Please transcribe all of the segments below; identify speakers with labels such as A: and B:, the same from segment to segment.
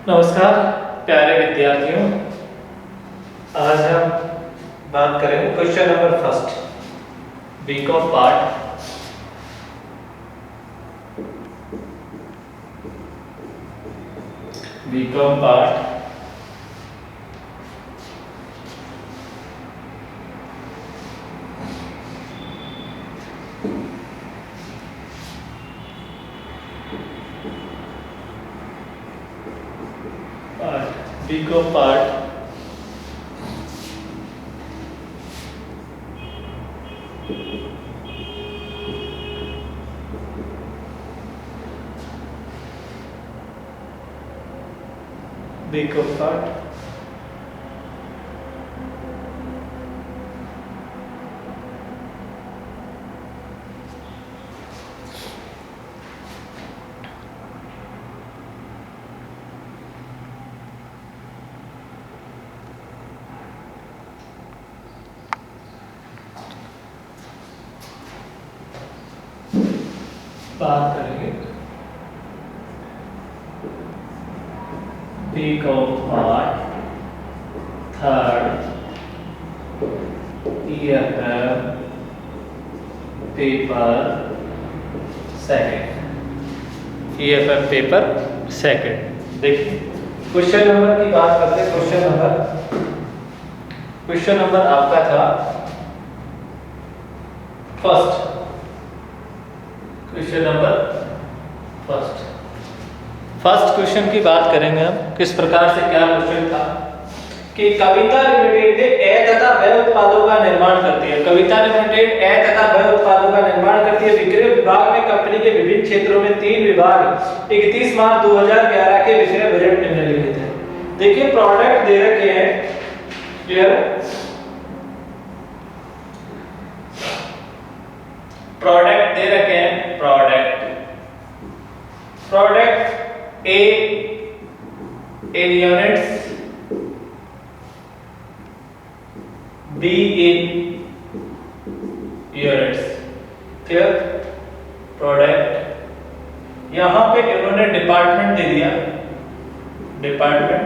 A: नमस्कार प्यारे विद्यार्थियों। आज हम बात करेंगे question number first BCom part BCom part BCom part बात करेंगे BCom part third EFM paper second. EFM paper second. देखिए क्वेश्चन नंबर की बात करते हैं। क्वेश्चन नंबर आपका था first. Question number first question की बात करेंगे हम। किस प्रकार से क्या क्वेश्चन था कि कविता लिमिटेड ए तथा ब उत्पादों का निर्माण करती है। कविता लिमिटेड ए तथा ब उत्पादों का निर्माण करती है। विक्रय विभाग में कंपनी के विभिन्न क्षेत्रों में 3 विभाग 31 मार्च 2011 के विक्रय बजट निम्नलिखित है। देखिए प्रोडक्ट दे रखे हैं। क्लियर? प्रोडक्ट दे रखे हैं। Product A in units, be in units. Clear? Product यहां पे इन्होंने डिपार्टमेंट दे दिया। डिपार्टमेंट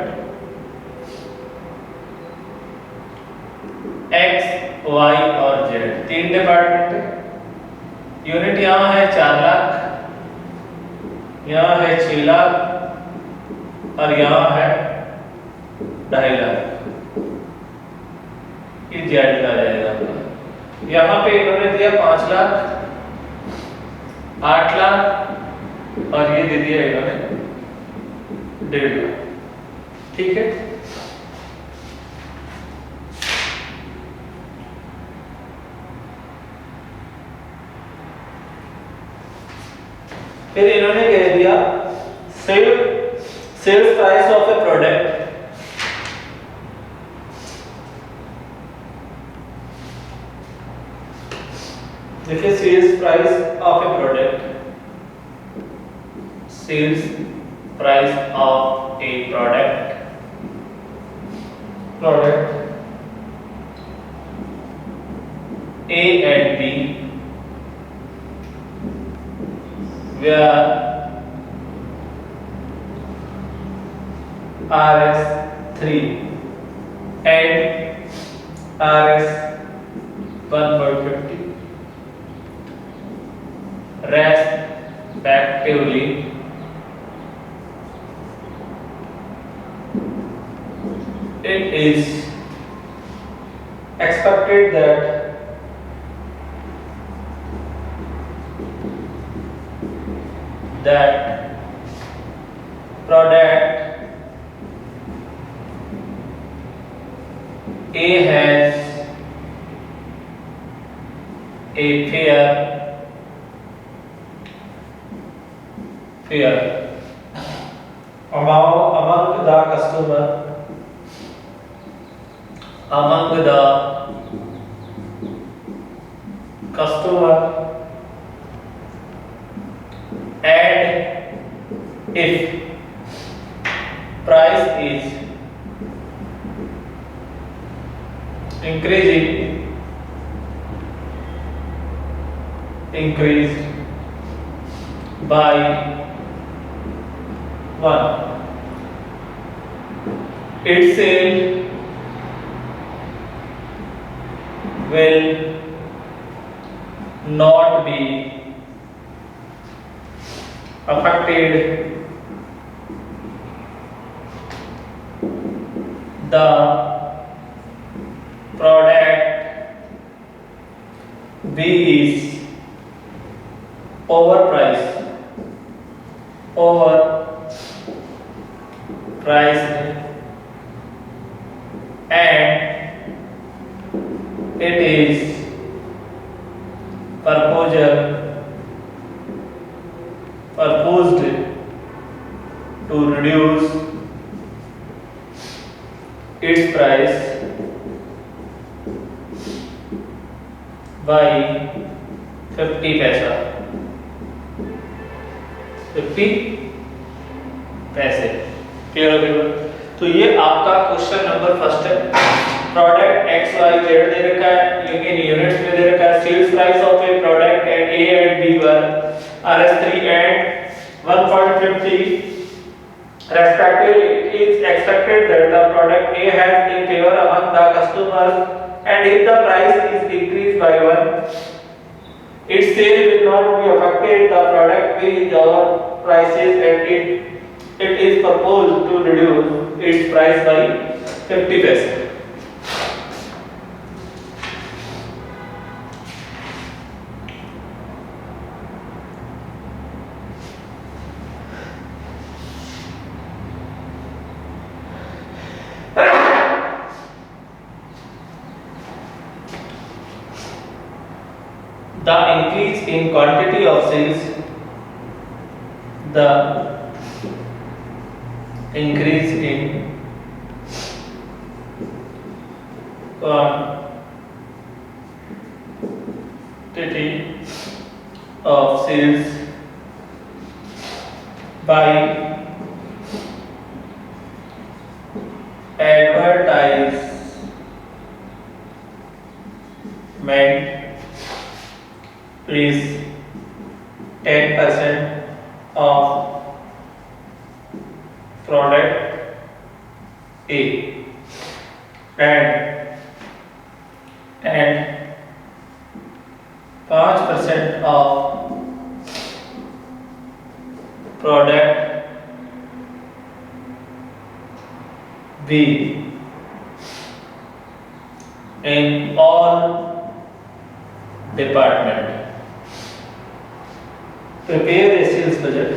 A: एक्स वाई और जेड, 3 डिपार्टमेंट है। यूनिट यहाँ है 4 लाख, यहाँ है 6 लाख और यहाँ है 2.5 लाख। ये जेड का जाएगा। यहाँ पे इन्होंने दिया 5 लाख, 8 लाख और ये दे दिया इन्होंने 1.5 लाख। ठीक है। फिर इन्होंने कह दिया sales price of a product. देखिए sales price of a product, sales price of a product A and B where RS3 and RS150 respectively. It is expected that product A has a fair among the customer and if price is increased by 1, its sale will not be affected. The product B is overpriced and it is proposed to reduce its price by 50 पैसा 50 पैसे। Clear हो गया? तो ये आपका question number first है। Product X Y Z दे रखा है, लेकिन यूनिट्स में दे रखा है। Sales price of a product at A and B were RS3 and 1.50 respectively. It is expected that the product A has in favor among the customers, and if the price is increased by 1, its sale will not be affected. The product B is our prices and it is proposed to reduce its price by 50 paise. The increase in quantity of sales, the increase in quantity of sales by advertisement is 10% of product A and 5% of product B in all department. Prepare a sales budget.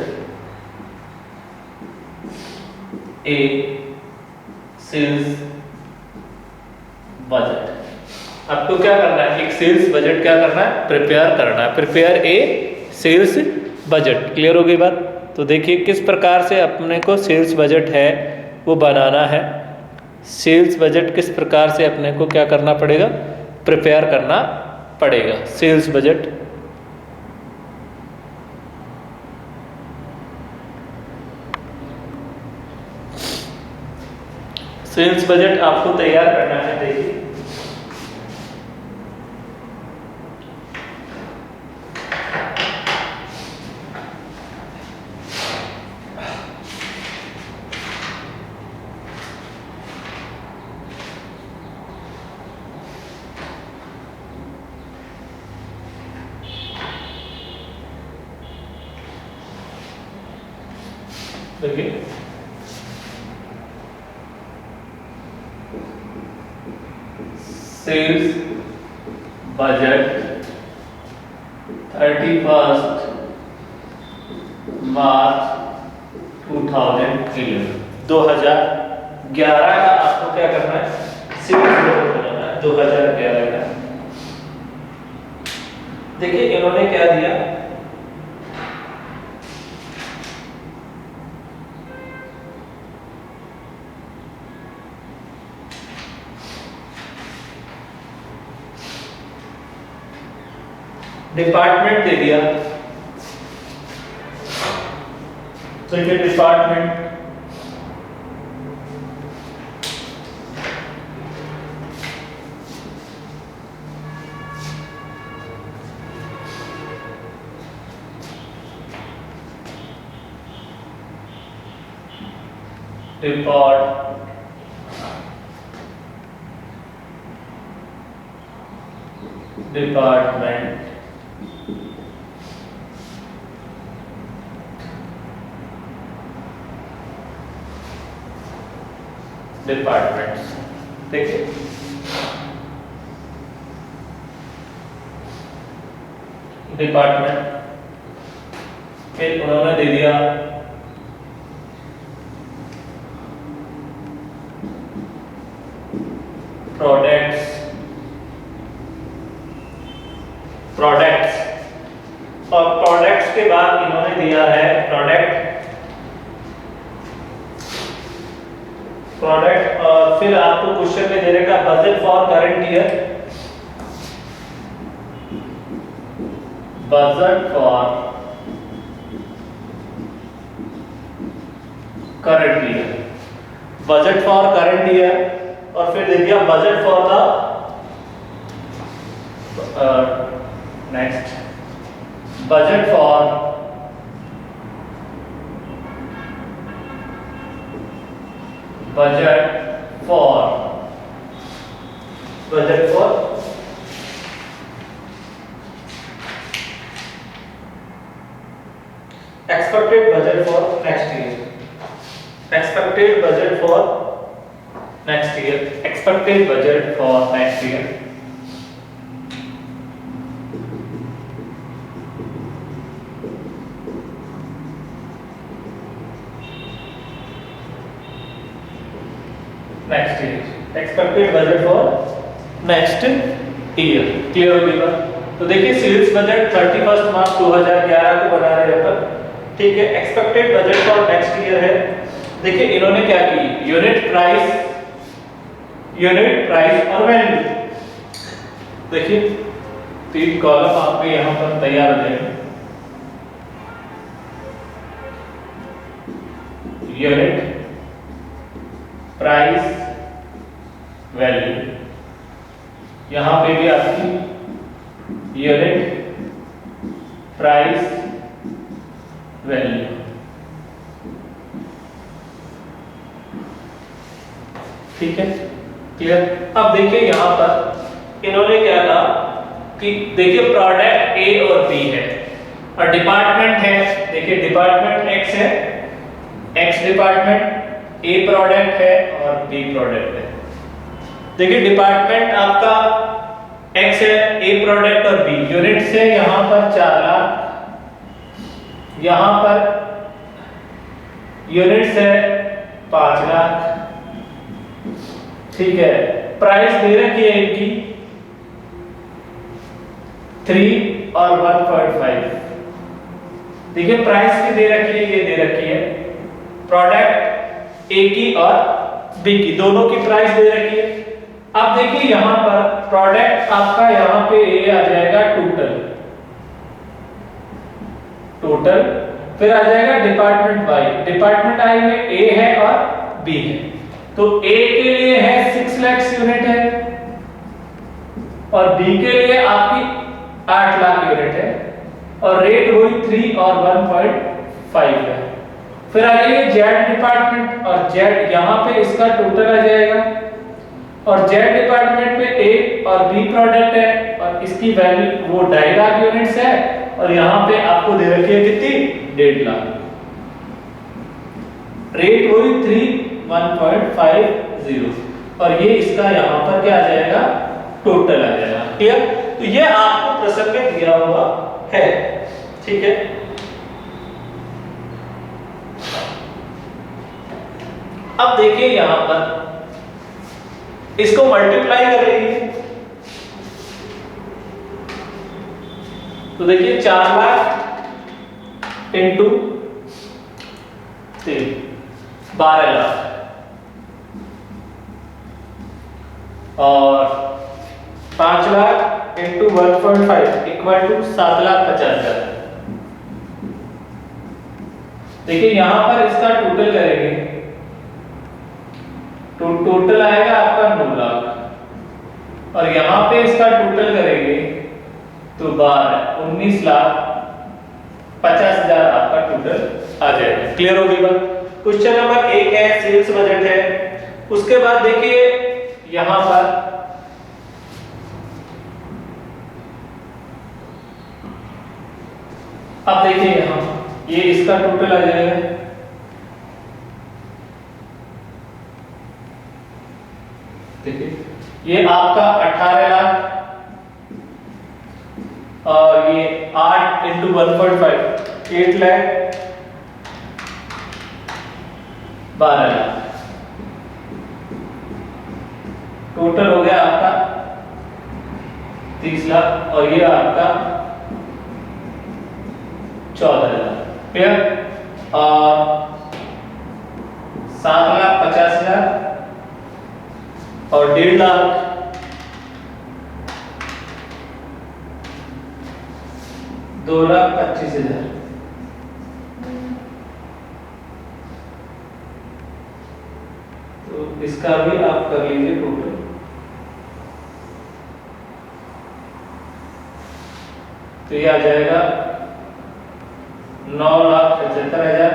A: A sales budget. आपको क्या करना है? एक sales budget क्या करना है? Prepare करना है। Prepare a sales budget. Clear हो गई बात? तो देखिए किस प्रकार से अपने को सेल्स बजट है वो बनाना है। सेल्स बजट किस प्रकार से अपने को क्या करना पड़ेगा? प्रिपेयर करना पड़ेगा। सेल्स बजट आपको तैयार करना है। देखिए सेल्स बजट 31 मार्च 2011 का आपको क्या करना है? सेल्स बजट बनाना है 2011 का। देखिए इन्होंने क्या दिया, डिपार्टमेंट दे दिया। तो ये डिपार्टमेंट डिपार्टमेंट, डिपार्टमेंट्स, देखिए डिपार्टमेंट, फिर उन्होंने दे दिया प्रोडक्ट्स, प्रोडक्ट्स और प्रोडक्ट्स के बाद इन्होंने दिया है प्रोडक्ट और फिर आपको क्वेश्चन में दे देगा budget for current year, budget for current year, budget for current year और फिर दे दिया budget for the next budget for expected budget for next year, expected budget for next year, expected budget for next year, next year, expected budget for next year, clear होगी बात। तो देखिए sales budget 31 मार्च 2011 को बना रहे हैं अपन, ठीक है। Expected budget for next year है, देखिए इन्होंने क्या की, यूनिट प्राइस और वैल्यू, देखिए 3 कॉलम आपके यहां पर तैयार हो जाएंगे, यूनिट प्राइस वैल्यू, यहां पे भी आपकी यूनिट प्राइस वैल्यू, ठीक है, क्लियर। अब देखिए यहां पर इन्होंने क्या कहा कि देखिए प्रोडक्ट ए और बी है और डिपार्टमेंट है, देखिए डिपार्टमेंट एक्स है, एक्स डिपार्टमेंट, ए प्रोडक्ट है और बी प्रोडक्ट है। देखिए डिपार्टमेंट आपका एक्स है, ए प्रोडक्ट और बी, यूनिट से यहां पर 4 लाख, यहां पर यूनिट से 5 लाख, ठीक है। प्राइस दे रखी है इनकी 3 और 1.5, देखिए प्राइस की दे रखी है, ये दे रखी है, प्रोडक्ट ए की और बी की, दोनों की प्राइस दे रखी है। अब देखिए यहां पर प्रोडक्ट आपका यहां पे ए आ जाएगा टोटल, फिर आ जाएगा डिपार्टमेंट वाई, डिपार्टमेंट आई में ए है और बी है, तो ए के लिए है 6 लाख यूनिट है और बी के लिए आपकी 8 लाख यूनिट है और रेट हुई 3 और 1.5 है। फिर आ जाएगी जेड डिपार्टमेंट और जेड, यहां पे इसका टोटल आ जाएगा और जेड डिपार्टमेंट में ए और बी प्रोडक्ट है और इसकी वैल्यू वो 2.5 लाख यूनिट्स है और यहां पे आपको दे रखी है कितनी, 1.5 लाख, रेट हुई 3.150 और ये इसका यहां पर क्या आ जाएगा, टोटल आ जाएगा, क्लियर। तो ये आपको प्रश्न में दिया हुआ है, ठीक है। अब देखिए यहां पर इसको मल्टीप्लाई कर लीजिए, तो देखिए 4 लाख इंटू 3 12 लाख और 5 लाख इंटू 1.5 इक्वल टू 7,50,000। देखिए यहां पर इसका टोटल करेंगे तो टोटल आएगा आपका 9 लाख और यहां पे इसका टोटल करेंगे तो 19,50,000 आपका टोटल आ जाएगा, क्लियर होगी बात। क्वेश्चन नंबर 1 है, सेल्स बजट है। उसके बाद देखिए यहां पर अब देखिए यहाँ ये इसका टोटल आ जाएगा, देखिए ये आपका 18 लाख और ये 8 इंटू 1.5 8 लाख 12 लाख टोटल हो गया आपका 30 लाख और ये आपका 14 लाख। क्लियर? और 7,50,000 और 1.5 लाख 2,25,000। तो इसका भी आप कर लीजिए टोटल। तो ये आ जाएगा 9,75,000,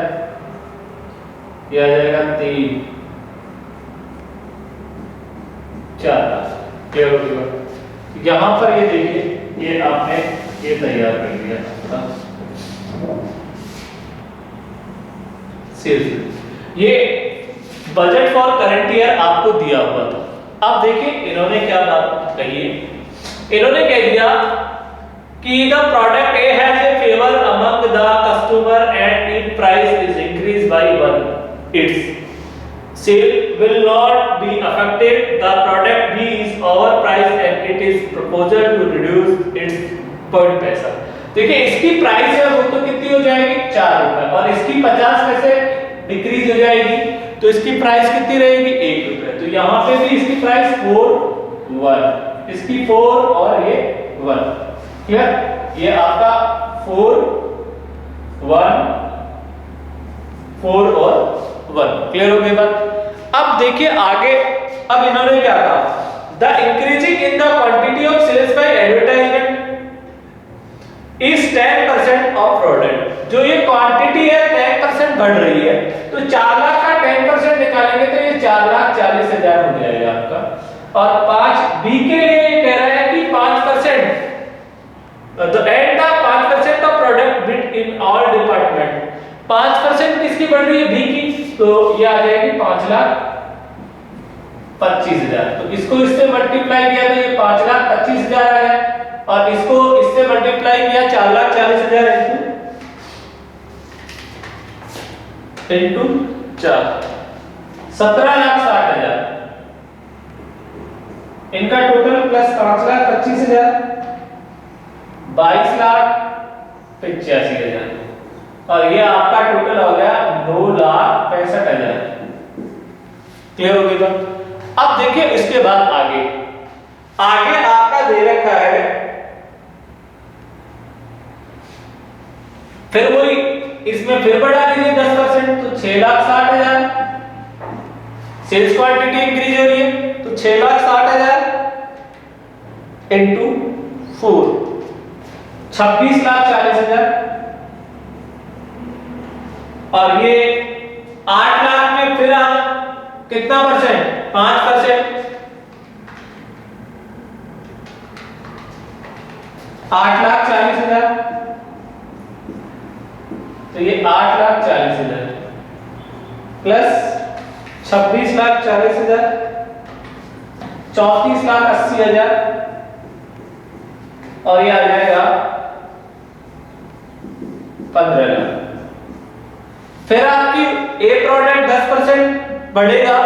A: ये आ जाएगा 4 लाख। क्लियर हो गया? यहां पर ये देखिए ये आपने ये तैयार कर दिया सिर्फ ये बजट फॉर करंट ईयर आपको दिया हुआ था। अब देखिए इन्होंने क्या बात कही है, इन्होंने कह दिया कि the product A has a favor among the customer and its price is increased by 1, its sale will not be affected. The product B is overpriced and it is proposal to reduce its point पैसा। देखिए इसकी price है वो तो कितनी हो जाएगी 4 रुपए और इसकी 50 पैसे डिक्रीज हो जाएगी, तो इसकी प्राइस कितनी रहेगी 1 रुपए। तो यहाँ पे भी इसकी प्राइस 4 1, इसकी 4 और ये 1। क्लियर? ये आपका 4 1 4 और 1। क्लियर हो गई बात? अब देखिए आगे, अब इन्होंने क्या कहा, the increasing in the quantity of sales by advertisement is 10% of product. जो ये क्वांटिटी है 10% बढ़ रही है, तो 4 लाख का 10% निकालेंगे तो ये 4,40,000 हो जाएगा आपका। और 5 बी के लिए कह रहा है कि 5% तो and the 5% of product bit in all department. 5% किसकी बढ़ रही है बी की, तो ये आ जाएगी 5,25,000। तो इसको इससे मल्टीप्लाई किया तो ये 5,25,000 आया और इसको इससे मल्टीप्लाई किया 4,40,000 इनटू 4 17,60,000। इनका टोटल प्लस 5,25,000 22,85,000 और ये आपका टोटल हो गया 9,65,000। क्लियर हो गई बात? अब देखिए इसके बाद आगे आगे आपका दे रखा है, फिर वही इसमें फिर बढ़ा दीजिए 10%, तो 6,60,000। सेल्स क्वांटिटी इंक्रीज हो रही है तो 6,60,000 इनटू 4 26,40,000 और ये 8 लाख में फिर आप कितना परसेंट 5%, 8,40,000। तो ये 8,40,000 प्लस 26,40,000 34,80,000 और ये आ जाएगा 15 लाख। फिर आपकी ए प्रोडक्ट 10% बढ़ेगा,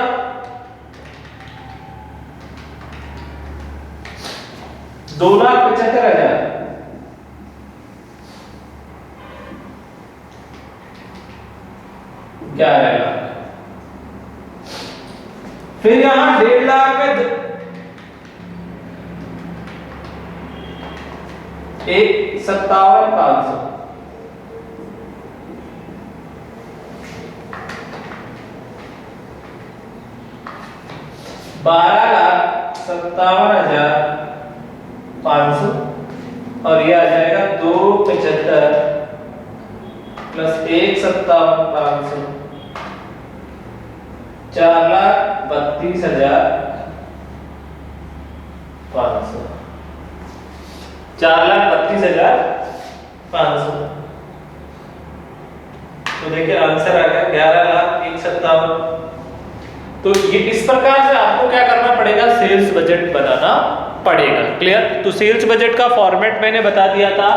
A: दो 2,75,000। क्या रहेगा? फिर यहां 1.5 लाख में 57,500 12,57,500 और ये आ जाएगा 275 प्लस 1,57,500 4,32,500 4,32,500 तो देखिए आंसर आ गया 11,57,000। तो ये इस प्रकार से आपको क्या करना पड़ेगा, सेल्स बजट बनाना पड़ेगा। क्लियर? तो सेल्स बजट का फॉर्मेट मैंने बता दिया था।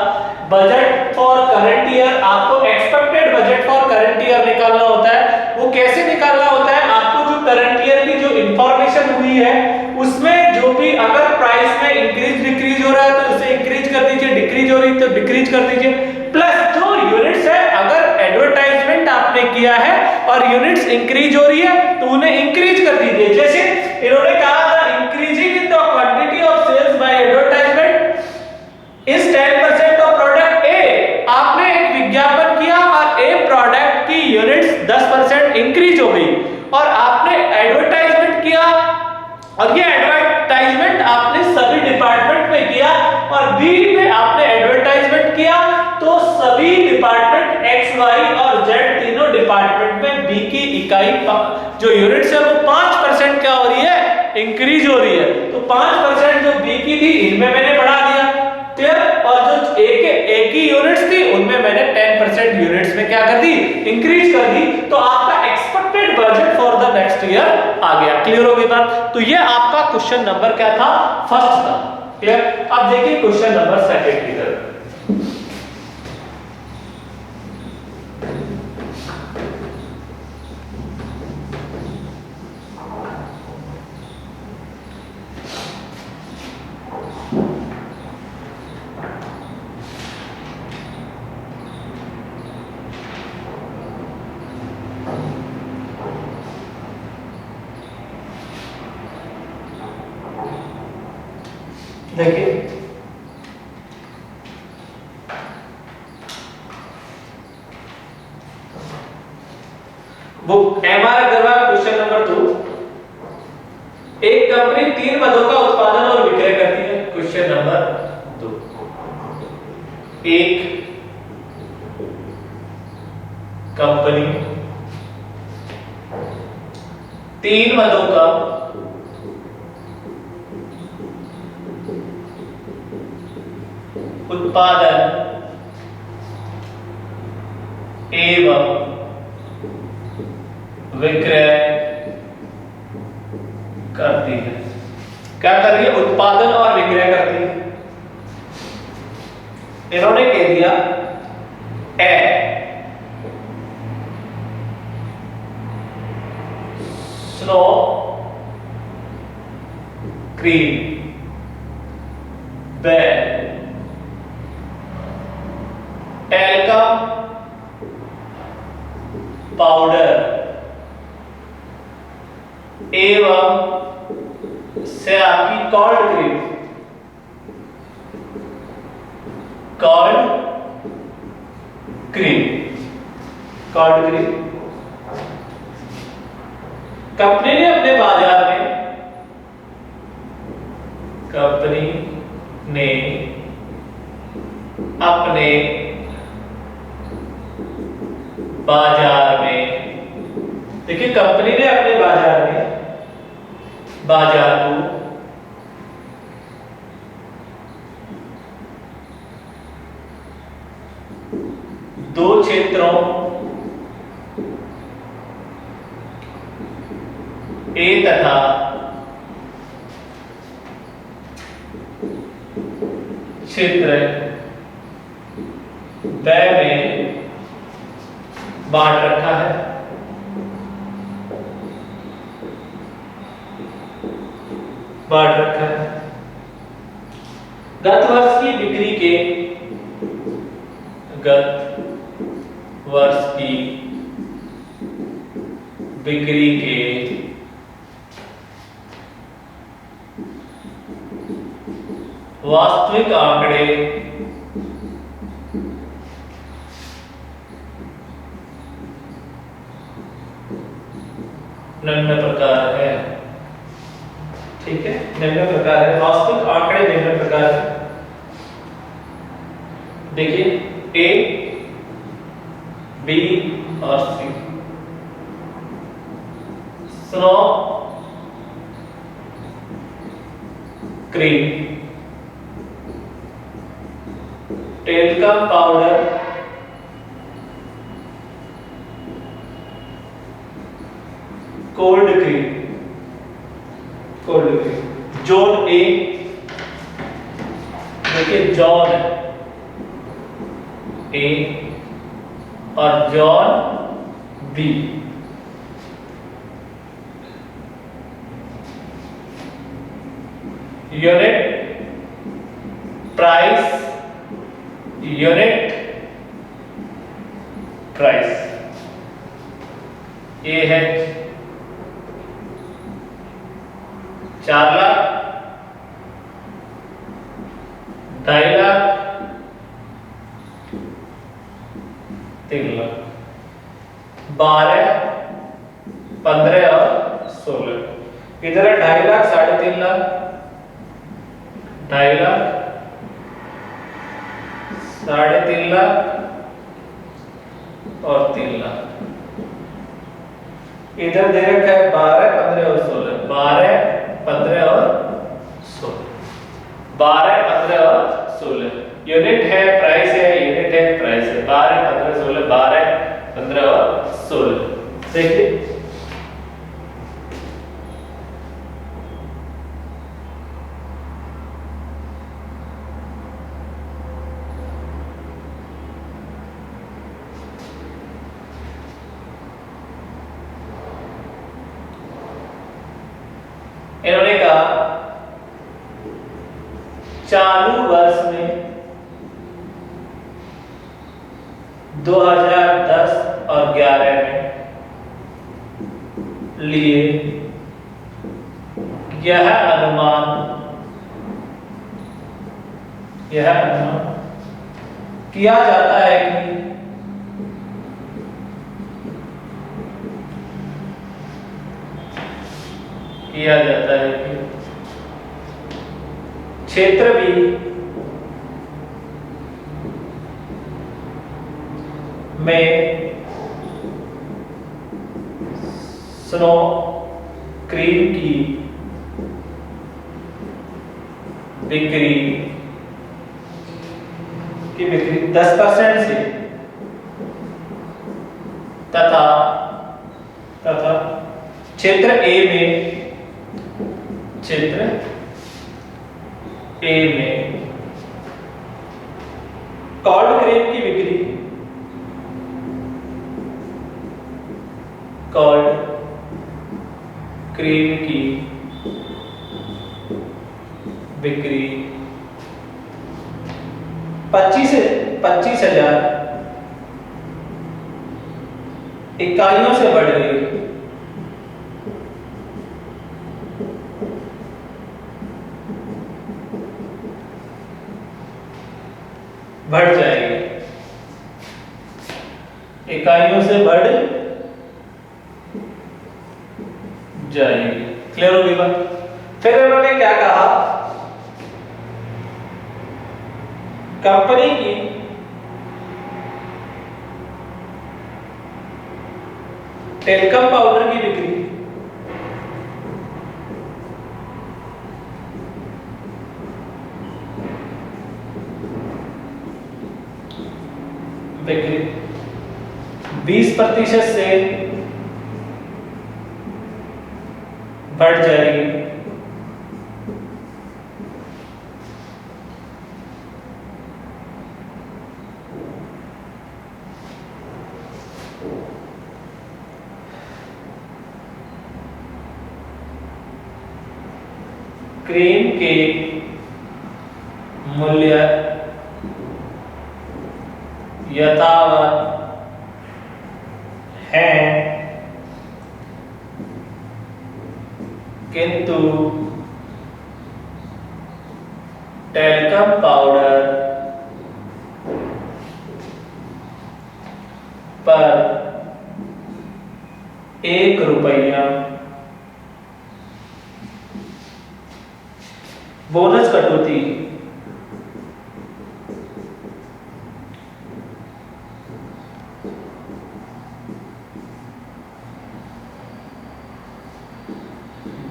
A: बजट फॉर करंट ईयर, आपको expected budget for current year निकालना होता है। वो कैसे निकालना होता है, आपको जो करंट ईयर की जो इंफॉर्मेशन हुई है उसमें जो भी अगर प्राइस में इंक्रीज डिक्रीज हो रहा है तो उसे इंक्रीज कर दीजिए, डिक्रीज हो रही तो डिक्रीज कर दीजिए, प्लस जो यूनिट्स है अगर एडवर्टाइजमेंट आपने किया है और यूनिट्स इंक्रीज हो रही है तो उन्हें इंक्रीज कर दीजिए। जैसे इन्होंने कहा था increasing in the quantity of sales by advertisement is 10% of product A. आपने एक विज्ञापन किया और ए प्रोडक्ट की यूनिट्स 10% इंक्रीज हो गई और आपने एडवर्टाइजमेंट किया और ये एडवर्टाइजमेंट आपने सभी डिपार्टमेंट में किया और बी में आपने एडवर्टाइजमेंट किया तो सभी डिपार्टमेंट एक्स वाई और जेड तीनों डिपार्टमेंट में बी की इकाई जो यूनिट्स है वो 5% क्या हो रही है, इंक्रीज हो रही है। तो 5% जो बी की थी इनमें मैंने बढ़ा दिया, क्लियर? और जो ए की यूनिट्स थी उनमें मैंने 10% यूनिट्स में क्या कर दी, इंक्रीज कर दी। तो आपका expected budget for the next year आ गया। क्लियर हो गई बात? तो ये आपका क्वेश्चन नंबर क्या था, फर्स्ट था। क्लियर? अब देखिए क्वेश्चन नंबर सेकंड की तरफ। देखिए वो एमआर अग्रवाल क्वेश्चन नंबर 2। एक कंपनी 3 मदों का उत्पादन और विक्रय करती है। क्वेश्चन नंबर 2, एक कंपनी 3 मदों का उत्पादन एवं विक्रय करती है। क्या कर रही है, उत्पादन और विक्रय करती है। इन्होंने कह दिया ए स्नो क्रीम, बे टेल्कम पाउडर एवं से आपकी called cream, called cream company ने अपने बाजार में, कंपनी ने अपने बाजार में, देखिए कंपनी ने अपने बाजार को दो क्षेत्रों ए तथा क्षेत्र ब में बांट रखा है। गत वर्ष की बिक्री के वास्तविक आंकड़े निम्न प्रकार है। ठीक है, निम्न प्रकार है, वास्तविक आंकड़े निम्न प्रकार है। देखिए ए, बी और C. Snow cream, talcum powder cold cream, cold cream. Zone A, देखिए जॉन ए और zone B. Unit price, unit price ये है 4 लाख, 2.5 लाख, 3 लाख, 12, 15 और 16। इधर है 2.5 लाख, 3.5 लाख, 2.5 लाख, 3.5 लाख और 3 लाख। इधर दे रखा है 12, 15 और 16, 12, 15 और 16, 12, 15 और 16। यूनिट है, प्राइस है, यूनिट है, प्राइस है। 12, 15, 16, 12, 15 और 16। देखिए इन्होंने कहा चालू वर्ष में 2010 और 11 में लिए यह अनुमान किया जाता है कि क्षेत्र बी में स्नो क्रीम की बिक्री 10% से तथा क्षेत्र ए में कोल्ड क्रीम की बिक्री कोल्ड क्रीम की बिक्री 25,000 इकाइयों से बढ़ गई। बढ़ जाएगी, इकाइयों से बढ़ जाएगी। क्लियर होगी बात? फिर उन्होंने क्या कहा, कंपनी की टेल्कम पाउडर की बिक्री बिक्री 20% से बढ़ जाएगी। क्रीम के मूल्य यथावत हैं, किंतु टेल्कम पाउडर पर 1 रुपया बोनस कटौती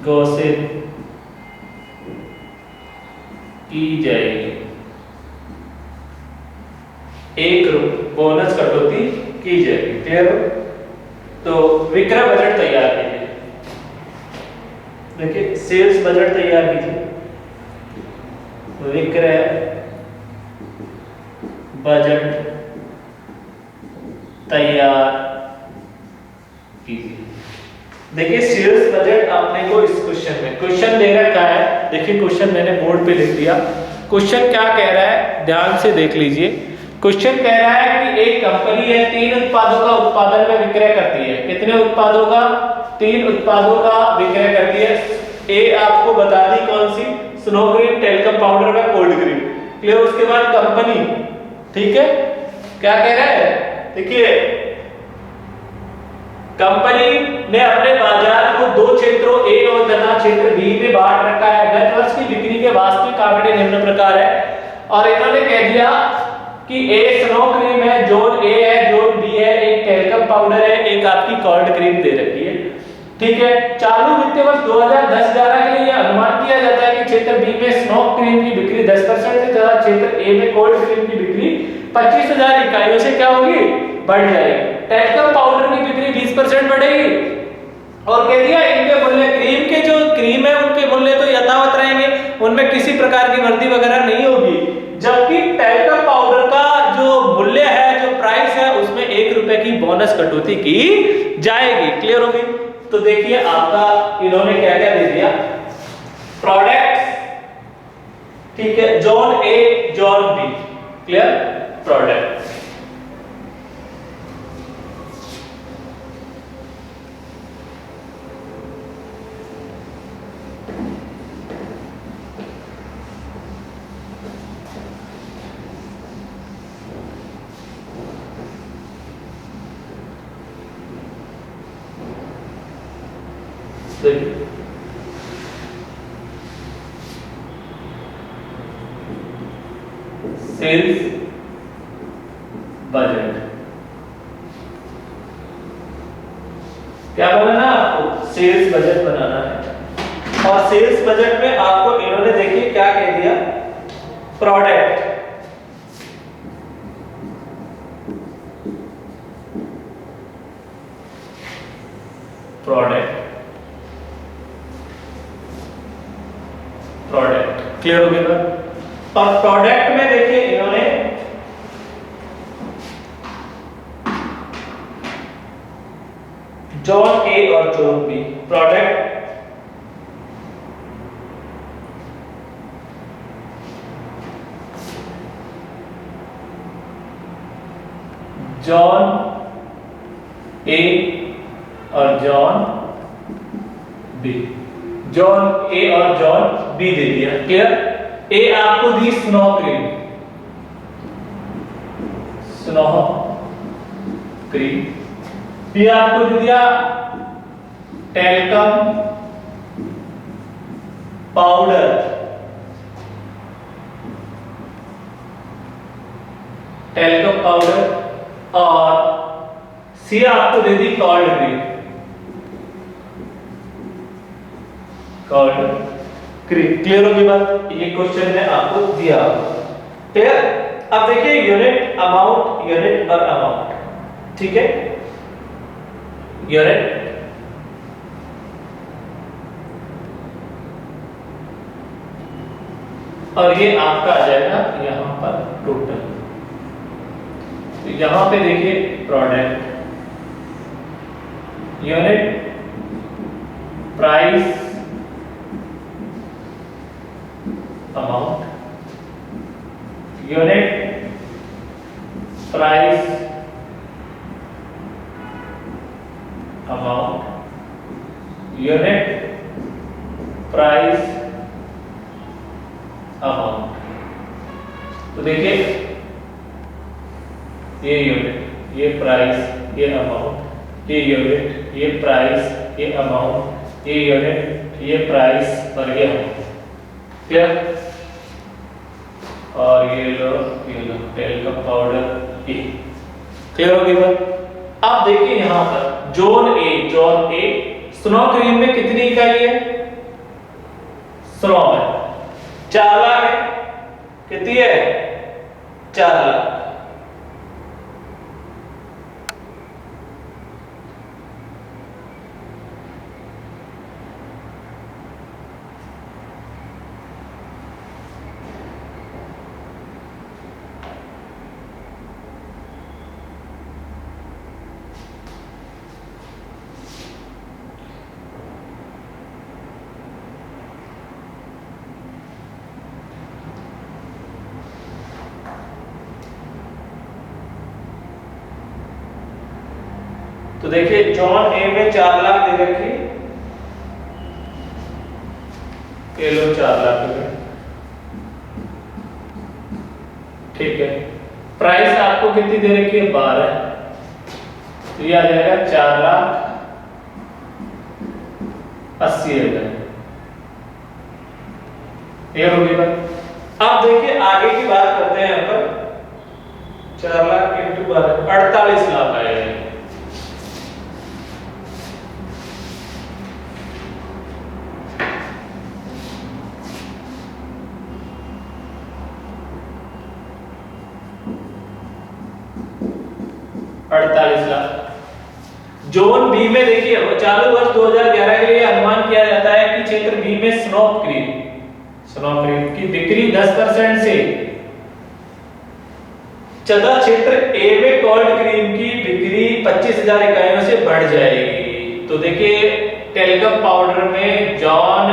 A: घोषित की जाएगी। 1 बोनस कटौती की जाएगी। क्लियर हो? तो विक्रय बजट तैयार कीजिए। देखिए सेल्स बजट तैयार कीजिए, विक्रय बजट तैयार कीजिए। देखिए सेल्स बजट आपने को इस क्वेश्चन में क्वेश्चन दे रखा है। देखिए क्वेश्चन मैंने बोर्ड पे लिख दिया। क्वेश्चन क्या कह रहा है, ध्यान से देख लीजिए। क्वेश्चन कह रहा है कि एक कंपनी है 3 उत्पादों का उत्पादन में विक्रय करती है। कितने उत्पादों का? 3 उत्पादों का विक्रय करती है। ए आपको बता दी कौन सी, स्नो क्रीम, टेल्कम पाउडर व कोल्ड क्रीम। क्लियर। उसके बाद कंपनी, ठीक है, क्या कह रहा है, देखिए कंपनी ने अपने बाजार को 2 क्षेत्रों ए और तथा क्षेत्र बी में बांट रखा है। गत वर्ष की बिक्री के वास्तविक आंकड़े निम्न प्रकार है। और इन्होंने कह दिया कि ए स्नो क्रीम है, जोन ए है, जोन बी है, एक टेल्कम पाउडर है, एक आपकी कोल्ड क्रीम दे रखी है। ठीक है। चालू वित्तीय वर्ष 2010-11 के लिए यह अनुमान किया जाता है कि क्षेत्र बी में स्नो क्रीम की बिक्री 10% है तथा क्षेत्र ए में कोल्ड क्रीम की बिक्री 25,000 इकाइयों से क्या होगी, बढ़ जाएगी। टेल्कम पाउडर की बिक्री 20% बढ़ेगी। और कह दिया इनके मूल्य, क्रीम के जो क्रीम है उनके मूल्य तो यथावत रहेंगे, उनमें किसी प्रकार की वृद्धि वगैरह नहीं होगी। जबकि टेल्कम पाउडर का जो मूल्य है, जो प्राइस है, उसमें 1 रुपए की बोनस कटौती की जाएगी। क्लियर होगी। तो देखिए आपका इन्होंने क्या क्या दे दिया, प्रोडक्ट्स, ठीक है, zone A zone B. Clear. Product sales budget क्या बनाना है आपको, सेल्स बजट बनाना है। और सेल्स बजट में आपको इन्होंने देखिए क्या कह दिया, प्रोडक्ट, प्रोडक्ट, प्रोडक्ट। क्लियर हो गया। और प्रोडक्ट में देखिए इन्होंने जोन ए और zone B, product John A और जॉन बी, जॉन ए और जॉन बी दे दिया। क्लियर। ए आपको दी snow cream, snow cream. B आपको दे दिया टेल्कम पाउडर, टेल्कम पाउडर। और सी आपको दे दी cold cream, cold cream. Clear होगी बात। ये क्वेश्चन में आपको दिया। क्लियर। अब देखिए यूनिट, अमाउंट, यूनिट और अमाउंट, ठीक है, यूनिट और ये आपका आ जाएगा यहां पर टोटल। तो यहां पे देखिए product, unit, price, amount, unit, price, amount, unit, price, amount. तो देखिए ये यूनिट, ये प्राइस, ये अमाउंट, ये यूनिट, ये प्राइस, ये अमाउंट, ये यूनिट, ये प्राइस और ये अमाउंट। क्लियर। और ये लो टेल्कम पाउडर, ये क्लियर हो गई बात। अब देखिए यहां पर zone A, zone A snow cream में कितनी इकाई है, स्नो में 4 लाख है। कितनी है, 4 लाख। तो देखिए जॉन ए में 4 लाख दे रखी, ये लो 4 लाख रुपए, ठीक है। प्राइस आपको कितनी दे रखी है 12, तो ये आ जाएगा 4,80,000, ये होगी बात। अब देखिए आगे की बात करते हैं यहाँ पर, 4 लाख इंटू 12 48 लाख आएगा। 48 लाख। जोन बी में देखिए चालू वर्ष 2011 के लिए अनुमान किया जाता है कि क्षेत्र बी में स्नॉप क्रीम की बिक्री 10% से तथा क्षेत्र ए में कोल्ड क्रीम की बिक्री 25,000 इकाइयों से बढ़ जाएगी। तो देखिए टेलकम पाउडर में जॉन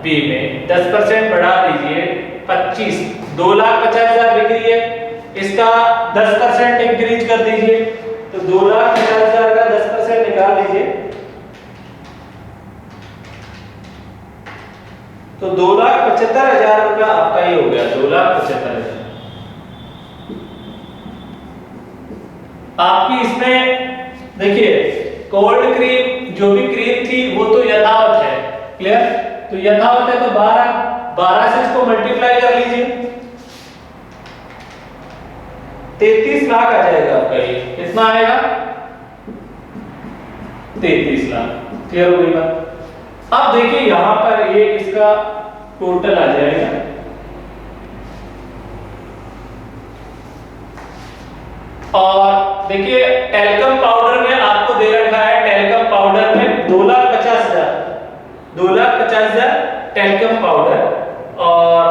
A: बी में 10% बढ़ा दीजिए, 2,50,000 बिक्री है, इसका 10% इंक्रीज कर दीजिए, तो 2,50,000 का 10% निकाल लीजिए, तो 2,75,000 रुपया आपका ये हो गया, 2,75,000 आपकी। इसमें देखिए कोल्ड क्रीम जो भी क्रीम थी वो तो यथावत है, क्लियर, तो यथावत है तो 12 से इसको मल्टीप्लाई कर लीजिए, 33 लाख आ जाएगा आपका, ये कितना आएगा 33 लाख, क्लियर हो गई बात। अब देखिए यहां पर ये इसका टोटल आ जाएगा, और देखिए टेलकम पाउडर में आपको दे रखा है, टेलकम पाउडर में 2,50,000 टेलकम पाउडर, और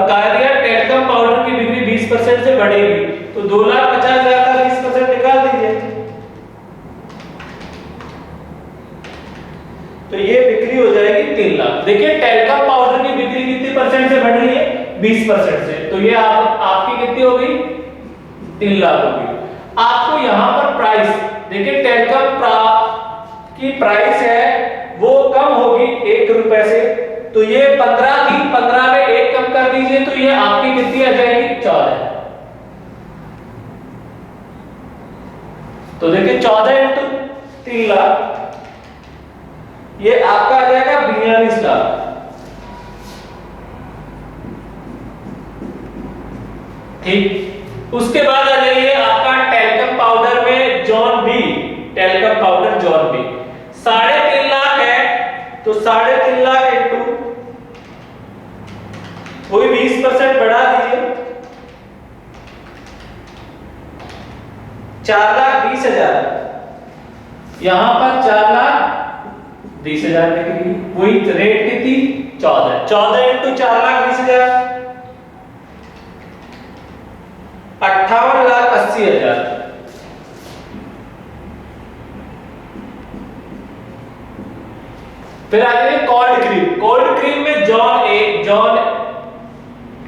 A: कहा दिया टेलकम पाउडर की बिक्री 20% से बढ़ेगी, तो 2,50,000 का 20% निकाल दीजिए, तो ये बिक्री हो जाएगी 3 लाख। देखिए टेलकम पाउडर की बिक्री कितनी परसेंट से बढ़ रही है, 20% से, तो ये आपकी कितनी हो गई 3 लाख होगी। आपको यहां पर प्राइस देखिए टेलकम की प्राइस है वो कम होगी 1 रुपए से, तो ये 15 थी, 15 में 1 कम कर दीजिए, तो ये आपकी कितनी आ जाएगी 14। तो देखिए 14 इंटू 3 लाख, ये आपका आ जाएगा 42 लाख। ठीक, उसके बाद आ जाइए आपका टेलकम पाउडर में zone B, talcum powder zone B 3.5 lakh है, तो 3.5 लाख इंटू वही 20% बढ़ा दीजिए, 4,20,000, यहां पर 4,20,000 बिक्री, वही रेट कितनी 14 इंटू 4,20,000 58,80,000। फिर आ जाइए कोल्ड क्रीम में जॉन ए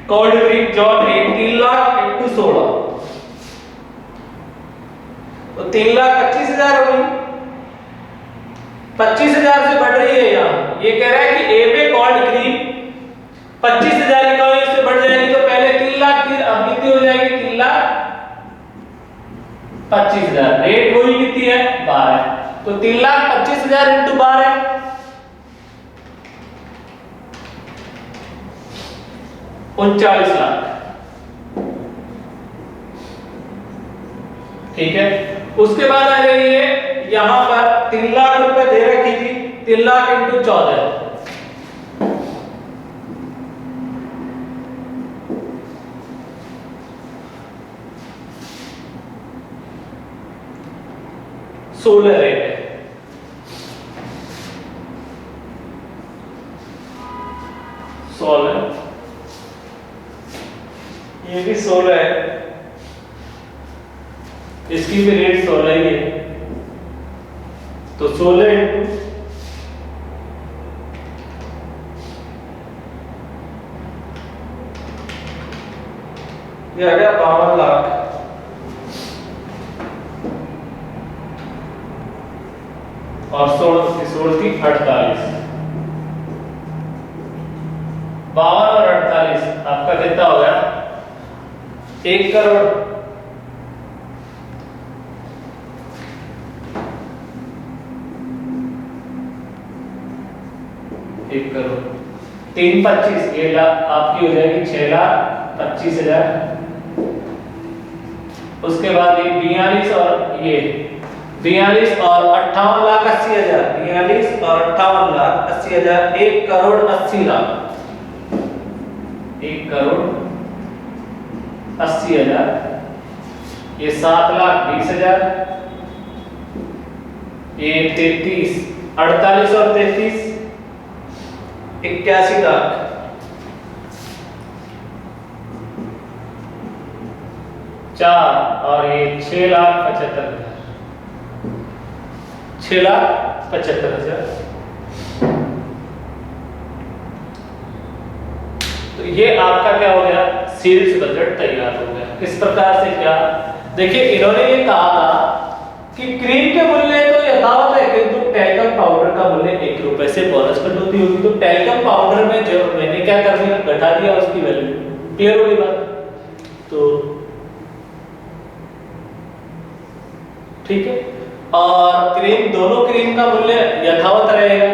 A: कोल्ड क्रीम जॉन ए 3 लाख इंटू 16, तो 3,25,000 हो गई, 25,000 से बढ़ रही है। यहाँ ये कह रहा है कि ए में कोल्ड क्रीम 25,000 इकाइयों से बढ़ जाएगी, तो पहले 3 लाख थी, अब कितनी हो जाएगी 3,25,000, रेट वही कितनी है 12, तो 3,25,000 इंटू 12 39 लाख, ठीक है। उसके बाद आ जाइए यहां पर 3 लाख रुपए दे रखी थी, 3 लाख इंटू 14, सोलर रेट है, 16, ये भी 16 है, इसकी भी रेट 16 ही है, तो 16 इंटू 3 ये आ गया 52 लाख। और 16 थी 48, 52 और 48 आपका कितना हो गया 1 करोड़। एक करोड़ 3 25 ये लाख आपकी हो जाएगी 6,25,000। उसके बाद ये 42 और ये 42 और 58,80,000, 42 और 58,80,000, 1 करोड़ 80 लाख, 1 करोड़ 80,000। ये 7,20,000, ये 33, 48 और 33 81 लाख। चार और ये 6,75,000, 6,75,000। तो ये आपका क्या हो गया सेल्स बजट तैयार हो गया। इस प्रकार से क्या देखिए इन्होंने ये कहा था कि क्रीम के मूल्य तो यथावत है किंतु टैल्कम पाउडर का मूल्य 1 रुपए से बोनस कटौती होगी। तो टैल्कम पाउडर में जो मैंने क्या कर दिया घटा दिया उसकी वैल्यू। क्लियर हो गई बात। तो ठीक है और क्रीम दोनों क्रीम का मूल्य यथावत रहेगा।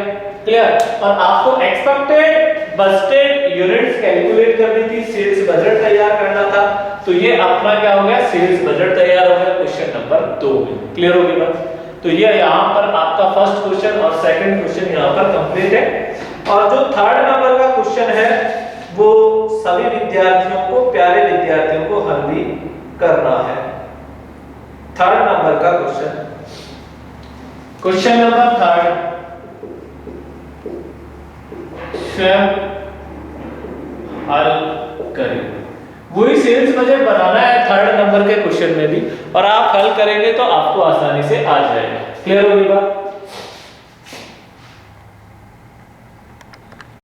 A: क्लियर। और आपको एक्सपेक्टेड बजटेड यूनिट्स कैलकुलेट करनी थी, सेल्स बजट तैयार करना था। तो ये अपना क्या हो गया सेल्स बजट तैयार हो गया क्वेश्चन नंबर 2 में। क्लियर हो गई बात। तो ये यहाँ पर आपका फर्स्ट क्वेश्चन और सेकंड क्वेश्चन यहाँ पर कंप्लीट है। और जो थर्ड नंबर का क्वेश्चन है वो सभी विद्यार्थियों को प्यारे विद्यार्थियों को हल भी करना है। थर्ड नंबर का क्वेश्चन नंबर थर्ड स्वयं हल करें। वही सेल्स बजट बनाना है थर्ड नंबर के क्वेश्चन में भी और आप हल करेंगे तो आपको आसानी से आ जाएगा। क्लियर होगी बात।